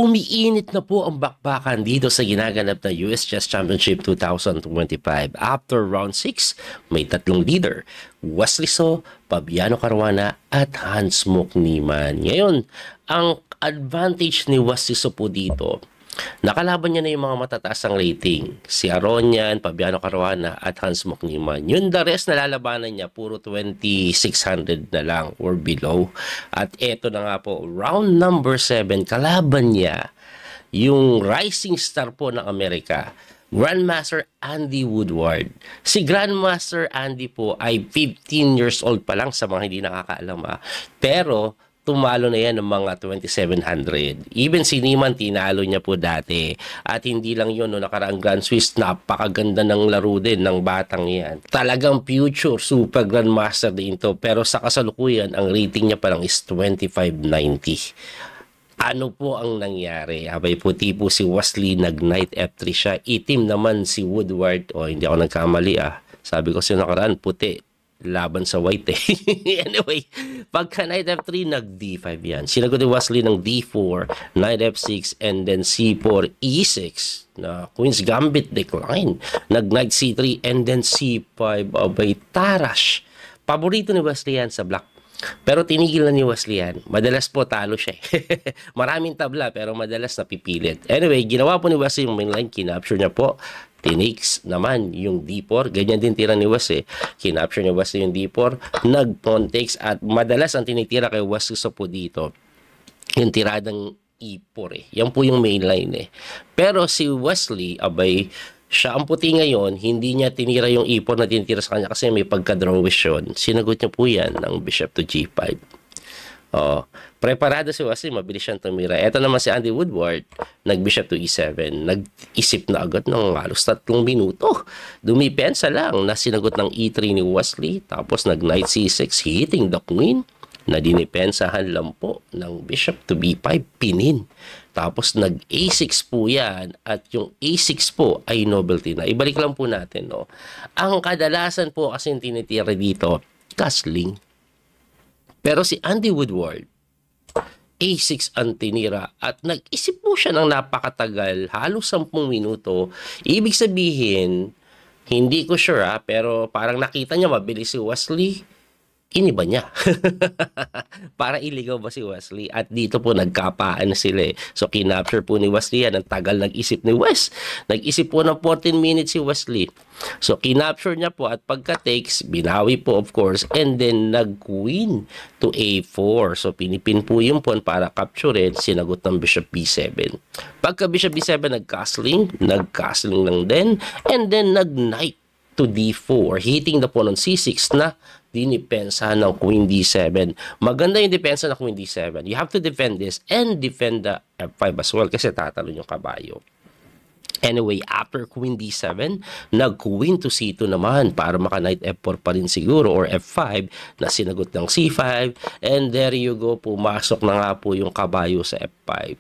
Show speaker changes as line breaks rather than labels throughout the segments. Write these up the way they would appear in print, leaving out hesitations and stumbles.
Umiinit na po ang bakbakan dito sa ginaganap na US Chess Championship 2025. After round 6, may tatlong leader, Wesley So, Fabiano Caruana at Hans Mokniman. Ngayon, ang advantage ni Wesley So po dito, nakalaban niya na yung mga matataas ang rating. Si Aronian, Fabiano Caruana at Hans Mokniman. Yun, the rest na lalabanan niya, puro 2,600 na lang or below. At eto na nga po, round number 7, kalaban niya yung rising star po ng Amerika, Grandmaster Andy Woodward. Si Grandmaster Andy po ay 15 years old pa lang sa mga hindi nakakaalam. Pero tumalo na yan ng mga 2,700. Even si Niemann, tinalo niya po dati. At hindi lang yun, no, nakaraang Grand Swiss, napakaganda ng laro din ng batang yan. Talagang future super grandmaster din to. Pero sa kasalukuyan, ang rating niya pa lang is 2590. Ano po ang nangyari? Abay puti po si Wesley, nag-knight F3 siya. Itim naman si Woodward. O, hindi ako nagkamali Sabi ko siya nakaraan, puti. Laban sa white Anyway, pagka knight F3, nag-D5 yan. Sinagot ni Wesley ng D4, knight F6, and then C4, E6. Na Queen's Gambit decline. Nag-knight C3, and then C5, abay tarash. Paborito ni Wesley yan sa black. Pero tinigil na ni Wesley yan. Madalas po talo siya Maraming tabla pero madalas napipilit. Anyway, ginawa po ni Wesley yung mainline. Kinapture niya po. Tinakes naman yung D4. Ganyan din tira ni Wesley. Kinapture ni Wesley yung D4. Nag-pawn takes. At madalas ang tinitira kay Wesley So po dito, yung tiradang E4 Yan po yung mainline Pero si Wesley, abay, siya ang puti ngayon, hindi niya tinira yung E4 na tinitira sa kanya kasi may pagka-drawish yun. Sinagot niya po yan ng bishop to G5. Preparado si Wesley, mabilis siyang tumira. Ito naman si Andy Woodward, nag-bishop to E7. Nag-isip na agad ng halos 3 minuto. Dumipensa lang na sinagot ng E3 ni Wesley. Tapos nag-knight C6, hitting the queen. Na dinipensahan lang po ng bishop to B5, pinin. Tapos nag-A6 po yan at yung A6 po ay novelty na. Ibalik lang po natin, no? Ang kadalasan po kasi tinitira dito, castling. Pero si Andy Woodward, A6 ang tinira at nag-isip po siya ng napakatagal, halos 10 minuto. Ibig sabihin, hindi ko sure pero parang nakita niya mabilis si Wesley. Iniba niya. Para iligaw ba si Wesley? At dito po nagkapaan na sila So kinapture po ni Wesley yan. Ang tagal nag-isip ni Wes. Nag-isip po ng 14 minutes si Wesley. So kinapture niya po at pagka-takes, binawi po of course. And then nag-queen to A4. So pinipin po yung pawn para capture it. Sinagot ng bishop B7. Pagka bishop B7, nag-castling lang din. And then nag-knight to D4. Hitting the pawn on C6 na dinipensa ng Queen D7. Maganda yung depensa ng Queen D7. You have to defend this and defend the F5 as well kasi tatalon yung kabayo. Anyway, after Queen D7, nag-Queen to C2 naman para maka-Knight F4 pa rin siguro or F5 na sinagot ng C5 and there you go, pumasok na nga po yung kabayo sa F5.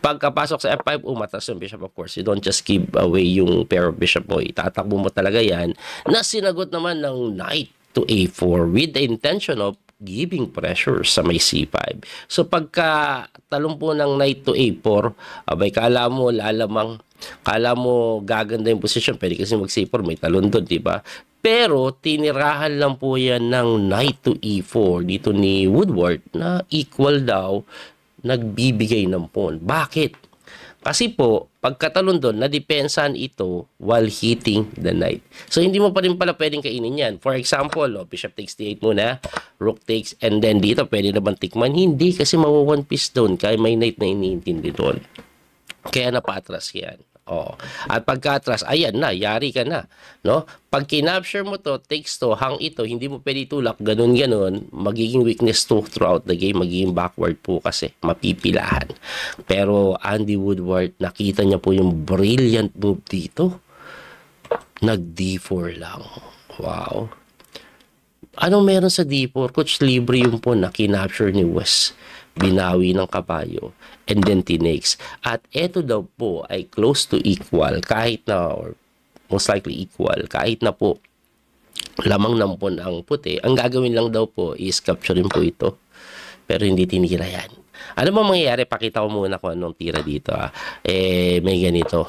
Pagkapasok sa F5, umatras yung bishop of course. You don't just give away yung pair of bishop mo. Itatakbo mo talaga yan na sinagot naman ng Knight to A4 with the intention of giving pressure sa may C5. So pagka talong po ng knight to A4, abay kala mo lalamang, kala mo gaganda yung position, pwede kasi mag C4, may talon doon, diba? Pero tinirahan lang po yan ng knight to E4 dito ni Woodward na equal daw nagbibigay ng pawn. Bakit? Kasi po, pagkatalon doon, nadepensahan ito while hitting the knight. So, hindi mo pa rin pala pwedeng kainin yan. For example, bishop takes D8 muna, rook takes, and then dito, pwede na bang tikman? Hindi, kasi mawa one piece doon, kaya may knight na iniintindi doon. Kaya napatras yan. At pagka-atras, ayan na, yari ka na. No? Pag kinapture mo to, takes to, hang ito, hindi mo pwede tulak, ganun-ganun, magiging weakness to throughout the game, magiging backward po kasi, mapipilahan. Pero Andy Woodward, nakita niya po yung brilliant move dito. Nag-D4 lang. Wow. Anong meron sa D4? Coach libre yung po na kinapture ni Wes. Binawi ng kabayo and then tinakes. At eto daw po ay close to equal kahit na, or most likely equal, kahit na po lamang ng pawn ang puti. Ang gagawin lang daw po is capturein po ito. Pero hindi tinira yan. Ano ba mangyayari? Pakita ko muna kung anong tira dito. May ganito.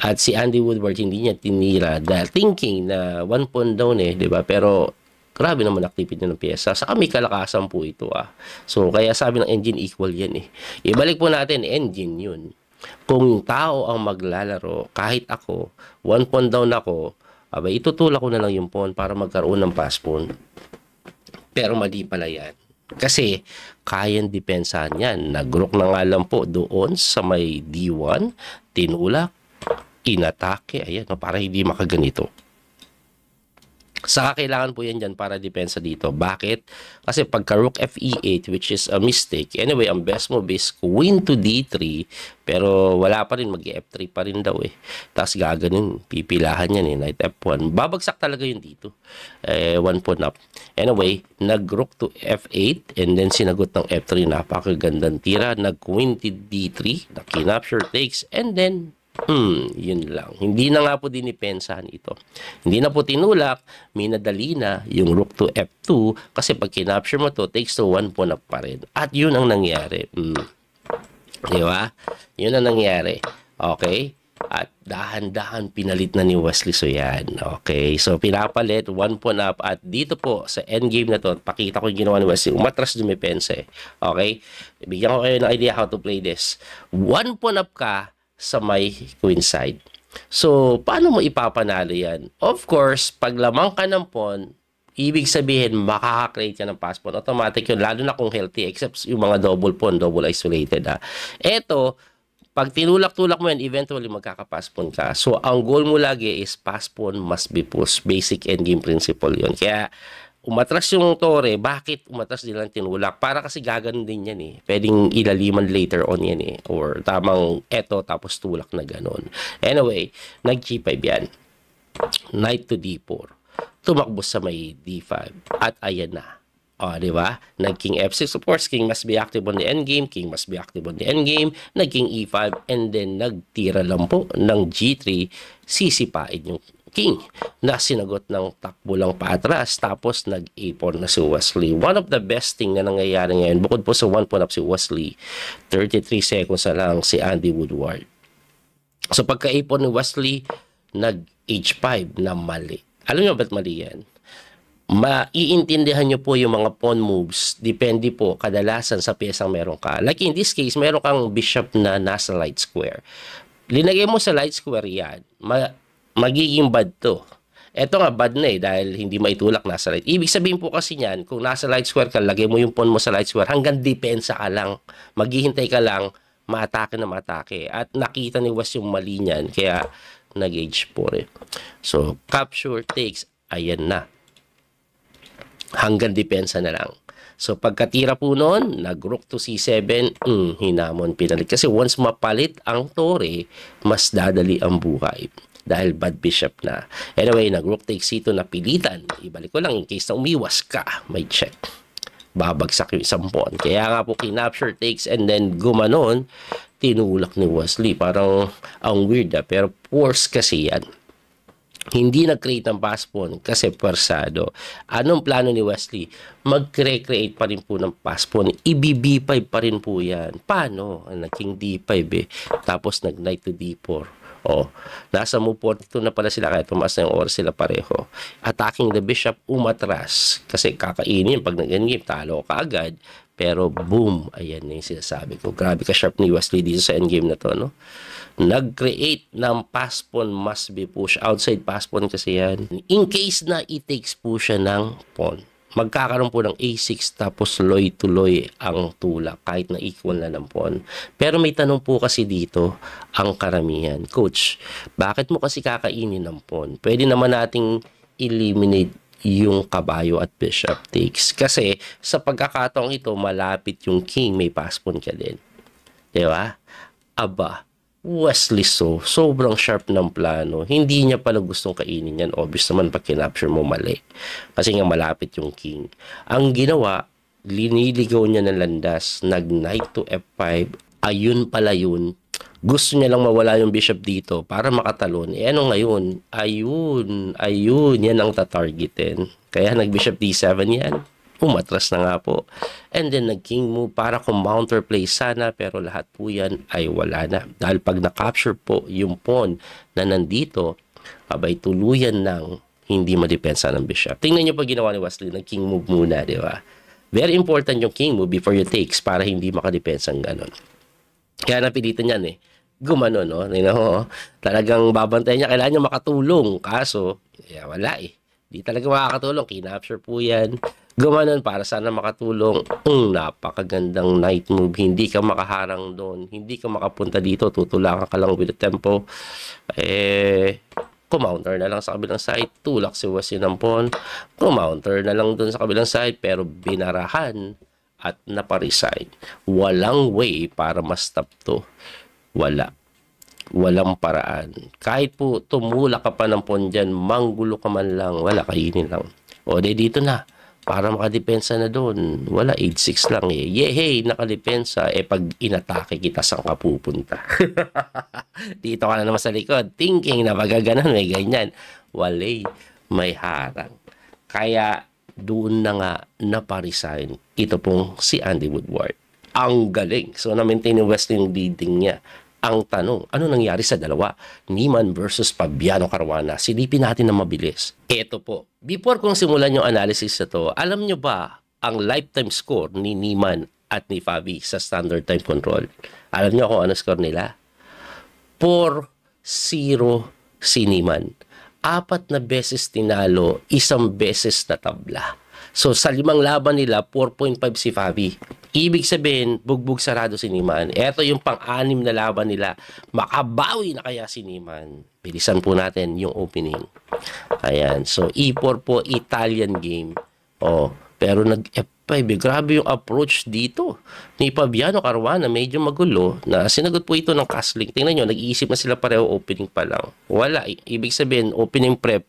At si Andy Woodward, hindi niya tinira dahil thinking na 1 pawn down di ba? Pero grabe naman activity ng pyesa. Saka may kalakasan po ito So, kaya sabi ng engine equal yan Ibalik po natin, engine yun. Kung tao ang maglalaro, kahit ako, 1 pawn down ako, itutulak ko na lang yung pawn para magkaroon ng pass pawn. Pero mali pala yan. Kasi, kayang depensahan yan. Nag-rook na nga lang po doon sa may D1, tinulak, inatake, ayan, para hindi makaganito. Saka kailangan po yan dyan para depensa dito. Bakit? Kasi pagka rook fe8, which is a mistake, anyway, ang best move is queen to d3, pero wala pa rin, mag-f3 pa rin daw Tapos gaganin, pipilahan yan knight f1. Babagsak talaga yun dito. 1 pawn up. Anyway, nag-rook to f8, and then sinagot ng f3, napakagandang tira. Nag-queen to d3, na-capture takes, and then yun lang. Hindi na nga po dinipensahan ito. Hindi na po tinulak, minadali na yung rook to f2 kasi pag kinapture mo to, takes to 1 pawn up pa rin. At yun ang nangyari. Di ba? Yun ang nangyari. Okay? At dahan-dahan pinalit na ni Wesley So yan. Okay? So pinapalit, 1 pawn up. At dito po sa endgame na to, pakita ko yung ginawa ni Wesley. Umatras dumipense. Okay? Bigyan ko kayo ng idea how to play this. 1 pawn up ka sa may queen side. So, paano mo ipapanalo yan? Of course, pag lamang ka ng pawn, ibig sabihin, makaka-create ka ng pass pawn. Automatic yun, lalo na kung healthy, except yung mga double pawn, double isolated. Eto, pag tinulak-tulak mo yan, eventually magkaka-pass pawn ka. So, ang goal mo lagi is pass pawn must be pushed. Basic endgame principle yun. Kaya, umatras yung tore, bakit umatras din lang tinulak? Para kasi gaganon din yan Pwedeng ilaliman later on yan Or tamang eto tapos tulak na ganon. Anyway, nag-G5 yan. Knight to D4. Tumakbo sa may D5. At ayan na. Di ba? Nag-King F6. Of course, King must be active on the endgame. King must be active on the endgame. Nag-King E5. And then, nagtira lang po ng G3. Sisipain yung King na sinagot ng takbo lang paatras tapos nag-a pawn na si Wesley. One of the best thing na nangyayari ngayon bukod po sa 1 pawn up si Wesley, 33 seconds na lang si Andy Woodward. So pagka-a pawn ni Wesley, nag-h5 na mali. Alam niyo ba't mali yan? Maiintindihan nyo po yung mga pawn moves. Depende po kadalasan sa piyesang meron ka. Like in this case, meron kang bishop na nasa light square. Linagay mo sa light square yan, magiging bad to. Ito nga bad na dahil hindi maitulak nasa light. Ibig sabihin po kasi niyan, kung nasa light square ka, lagay mo yung pawn mo sa light square, hanggang depensa ka lang. Maghihintay ka lang, maatake na maatake. At nakita ni West yung mali niyan, kaya nag-H4 So, capture takes, ayan na. Hanggang depensa na lang. So, pagkatira po noon, nag-rook to C7, hinamon, pinalit. Kasi once mapalit ang tore, mas dadali ang buhay. Dahil bad bishop na. Anyway, nag-rook takes C2 na pilitan. Ibalik ko lang in case na umiwas ka, may check. Babagsak yung isang pawn. Kaya nga po kinapture takes and then gumanon, tinulak ni Wesley. Parang ang weird pero force kasi yan. Hindi nag-create ng pass pawn kasi persado. Anong plano ni Wesley? Mag-create pa rin po ng pass pawn. I-B5 pa rin po yan. Paano? Nag-King D5 Tapos nag-Knight to D4. Nasa move 42 na pala sila kaya tumaas na yung oras sila pareho. Attacking the bishop, umatras. Kasi kakainin pag nag-endgame, talo ka agad. Pero boom, ayan na yung sinasabi ko. Grabe ka sharp ni Wesley dito sa endgame na to, Nag-create ng pass pawn must be pushed. Outside pass pawn kasi yan. In case na i-takes po siya ng pawn, magkakaroon po ng A6 tapos loy to loy ang tulak kahit na equal na ng pawn. Pero may tanong po kasi dito ang karamihan. Coach, bakit mo kasi kakainin ng pawn? Pwede naman nating eliminate yung kabayo at bishop takes. Kasi sa pagkakataong ito, malapit yung king, may pass pawn ka din. Diba? Aba, Wesley sobrang sharp ng plano. Hindi niya pala gustong kainin yan. Obvious naman pag kinapture mo mali. Kasi nga malapit yung king. Ang ginawa, liniligaw niya ng landas. Nag-knight to f5. Ayun pala yun. Gusto niya lang mawala yung bishop dito para makatalon. Ano ngayon? Ayun. Yan ang tatargetin. Kaya nag-bishop d7 yan. umatras na nga po. And then nag-king move para counterplay sana, pero lahat po yan ay wala na. Dahil pag na-capture po yung pawn na nandito, abay tuluyan ng hindi madepensa ng bishop. Tingnan nyo pa ginawa ni Wesley, nag-king move muna, di ba? Very important yung king move before you takes para hindi makadepensa ng ganon. Kaya napilitan yan eh. Gumano, no? Talagang babantayan niya, kailangan niya makatulong. Kaso, wala eh. Di talaga makakatulong. Kinapture po yan. Gumanon para sana makatulong. Napakagandang knight move. Hindi ka makaharang doon. Hindi ka makapunta dito. Tutulakan ka lang with the tempo. Kumounter na lang sa kabilang side. Tulak si Wesley ng pawn. Kumounter na lang doon sa kabilang side. Pero binarahan at naparesign. Walang way para ma-stop to. Walang paraan. Kahit po tumulak ka pa ng pawn dyan, manggulo ka man lang, wala, kainin lang. O, dito na. Para makadepensa na doon. Wala, 8-6 lang eh. Yehey, nakadepensa. Pag inatake kita, saan ka pupunta? Dito ka na naman sa likod. Thinking na magaganan, may ganyan. Walay, may harang. Kaya, doon na nga naparesign. Ito pong si Andy Woodward. Ang galing. So, na-maintain ni Wesley yung leading niya. Ang tanong, ano nangyari sa dalawa? Niemann versus Fabiano Caruana. Silipin natin na mabilis. Ito po. Before kung simulan yung analysis na to, alam nyo ba ang lifetime score ni Niemann at ni Fabi sa standard time control? Alam nyo kung ano score nila? 4-0 si Niemann. 4 na beses tinalo, 1 beses na tabla. So, sa 5 laban nila, 4.5 si Fabi. Ibig sabihin, bugbog sarado si Niemann. Ito yung pang-6 na laban nila. Makabawi na kaya si Niemann. Bilisan po natin yung opening. Ayan. So, E4 po, Italian game. Pero nag-F5. Grabe yung approach dito ni Fabiano Caruana. Medyo magulo. Na sinagot po ito ng castling. Tingnan nyo, nag-iisip na sila pareho opening pa lang. Wala. Ibig sabihin, opening prep.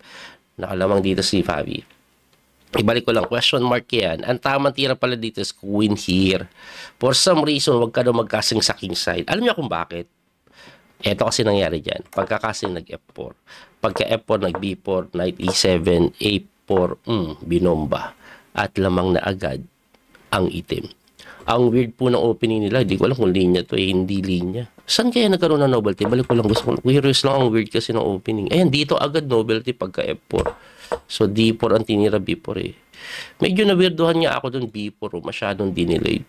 Nakalamang dito si Fabi. Ibalik ko lang, question mark yan. Ang tamang tira pala dito is queen here. For some reason, wag ka daw magkasing sa king side. Alam niyo kung bakit? Ito kasi nangyari dyan. Pagkakasing nag-F4. Pagka F4, nag-B4, knight E7, A4, binomba. At lamang na agad ang itim. Ang weird po ng opening nila, hindi ko alam kung linya to hindi linya. Saan kaya nagkaroon ng novelty? Balik ko lang, gusto ko. Curious lang ang weird kasi ng opening. Ayan, dito agad novelty pagka F4. So, D4 ang tinira, B4 eh. Medyo na-weirdohan nga ako dun B4, masyadong dinilayed.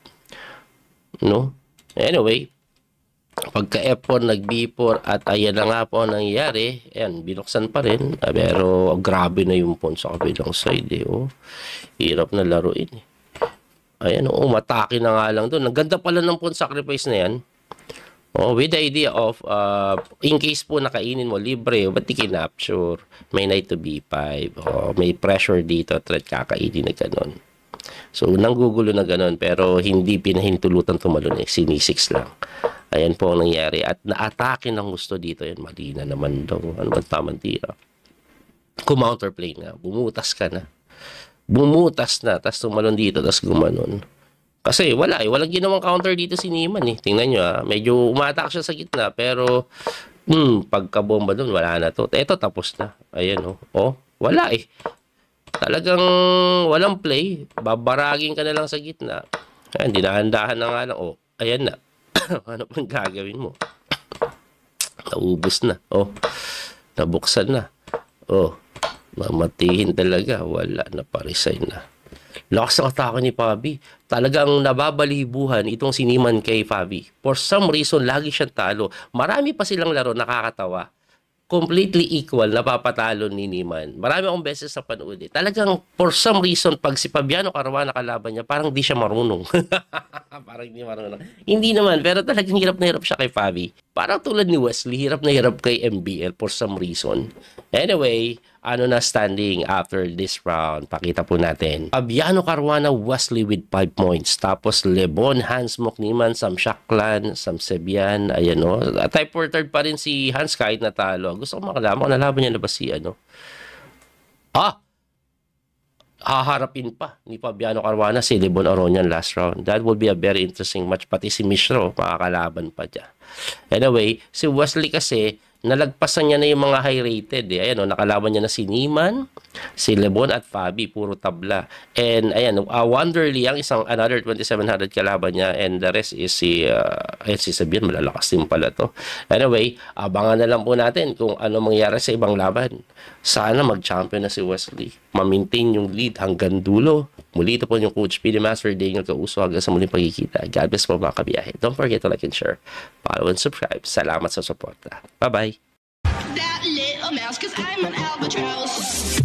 No? Anyway, pagka F4, nag-B4, at ayan na nga po ang nangyayari. Ayan, binuksan pa rin. Pero, grabe na yung pawn sa kabilang side eh. Hirap na laruin eh. Ayan, matake na nga lang dun. Ang ganda pala ng pawn sacrifice na yan. With the idea of, in case po nakainin mo, libre, ba't di kinapture? May knight to B5. May pressure dito, threat kakainin na ganun. So, nanggugulo na ganun, pero hindi pinahintulutan tumalon eh. Sini-6 lang. Ayan po ang nangyari. At na-atake ng gusto dito. Yan, mali na naman daw. Ano ba tamang tira? Kumounterplay na. Bumutas ka na. Bumutas na. Tapos tumalon dito, tapos gumanon. Kasi wala eh. Walang ginawang counter dito si Niemann eh. Tingnan nyo medyo umatak siya sa gitna. Pero, pagkabomba dun, wala na to. Eto, tapos na. Ayan wala eh. Talagang walang play. Babaragin ka na lang sa gitna. Ayan, dinahandahan na nga lang. Ayan na. Ano pang gagawin mo? Naubos na. Nabuksan na. Mamatihin talaga. Wala na, pa-resign na. Lakas ng atake ni Fabi. Talagang nababalibuhan itong si Niemann kay Fabi. For some reason, lagi siyang talo. Marami pa silang laro nakakatawa. Completely equal, napapatalo ni Niemann. Marami akong beses sa panood eh. Talagang for some reason, pag si Fabiano Caruana nakalaban niya, parang di siya marunong. Parang hindi marunong. Hindi naman, pero talagang hirap na hirap siya kay Fabi. Parang tulad ni Wesley, hirap na hirap kay MBL for some reason. Anyway, ano na standing after this round? Pakita po natin. Fabiano Caruana, Wesley with 5 points. Tapos Lebon, Hans Niemann, Sam Shaklan, Sam Sebian. Ayan Type for third pa rin si Hans kahit natalo. Gusto ko makalaman kung nalaban niya na ba si haharapin pa ni Fabiano Caruana si Lebon Aronian last round. That will be a very interesting match. Pati si Mishro, makakalaban pa dyan. Anyway, si Wesley kasi nalagpasan niya na yung mga high-rated. Ayan, nakalaban niya na si Niemann, si Lebon at Fabi, puro tabla. And ayan, Wanderly, ang another 2700 kalaban niya, and the rest is si Sabian, malalakas din pala to. Anyway, abangan na lang po natin kung ano mangyari sa ibang laban. Sana mag-champion na si Wesley. Ma-maintain yung lead hanggang dulo. Muli ito po yung Coach Speedy Master Daniel Causo, hanggang sa muling pagkikita. God bless po mga kabiyahe. Don't forget to like and share, follow and subscribe. Salamat sa suporta. Bye-bye.
That little mouse, 'cause I'm an albatross.